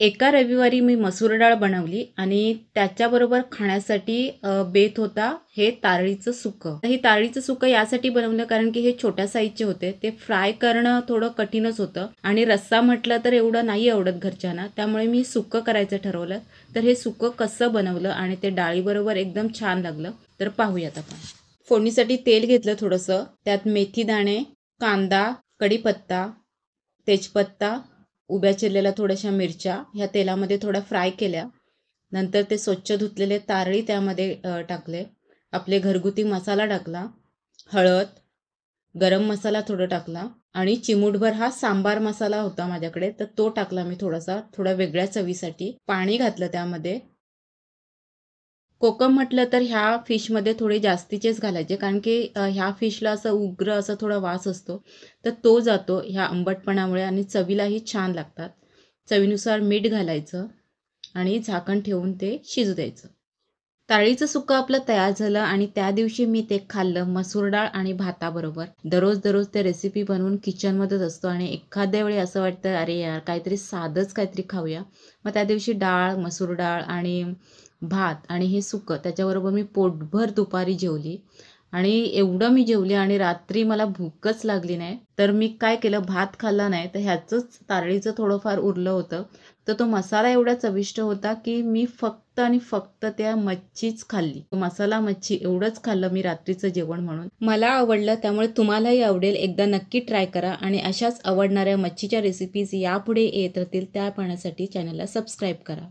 एका रविवारी मी मसूर डाळ बनवली आणि त्याच्याबरोबर खाण्यासाठी बेत होता हे तारळीचं सुकं. ही तारळीचं सुकं यासाठी बनवलं कारण की हे छोट्या साईजचे होते. ते फ्राय करणं थोडं कठीणच होतं आणि रस्सा म्हटलं तर एवढं नाही आवडत घरच्यांना. त्यामुळे मी सुकं करायचं ठरवलं. तर हे सुकं कसं बनवलं आणि ते डाळीबरोबर एकदम छान लागलं. तर पाहूयात आपण. फोडणीसाठी तेल घेतलं थोडंसं. त्यात मेथी दाणे, कांदा, कढीपत्ता, तेजपत्ता, उभ्या चिरलेल्या थोड्याशा मिरच्या ह्या तेलामध्ये थोड्या फ्राय केल्या. नंतर ते स्वच्छ धुतलेले तारळी त्यामध्ये टाकले. आपले घरगुती मसाला टाकला, हळद, गरम मसाला थोडं टाकला आणि चिमूटभर हा सांबार मसाला होता माझ्याकडे तर तो टाकला मी थोडासा, थोड्या वेगळ्या चवीसाठी. पाणी घातलं त्यामध्ये. कोकम म्हटलं तर ह्या फिशमध्ये थोडे जास्तीचेच घालायचे कारण की ह्या फिशला असं उग्र असा थोडा वास असतो. तर तो जातो ह्या आंबटपणामुळे आणि चवीलाही छान लागतात. चवीनुसार मीठ घालायचं आणि झाकण ठेवून ते शिजू द्यायचं. तारळीचं सुकं आपलं तयार झालं आणि त्या दिवशी मी ते खाल्लं मसूर डाळ आणि भाताबरोबर. दररोज ते रेसिपी बनवून किचनमध्येच असतो आणि एखाद्या वेळी असं वाटतं अरे यार काहीतरी साधंच काहीतरी खाऊया. मग त्या दिवशी डाळ, मसूर डाळ आणि भात आणि हे सुकं त्याच्याबरोबर मी पोटभर दुपारी जेवली आणि एवढं मी जेवले आणि रात्री मला भूकच लागली नाही. तर मी काय केलं भात खाल्ला नाही तर ह्याचंच तारळीचं थोडंफार उरलं होतं. तर तो मसाला एवढा चविष्ट होता की मी फक्त आणि फक्त त्या मच्छीच खाल्ली. मसाला मच्छी एवढंच खाल्लं मी रात्रीचं जेवण म्हणून. मला आवडलं त्यामुळे तुम्हालाही आवडेल. एकदा नक्की ट्राय करा आणि अशाच आवडणाऱ्या मच्छीच्या रेसिपीज यापुढे येत राहतील त्या पाहण्यासाठी चॅनलला सबस्क्राईब करा.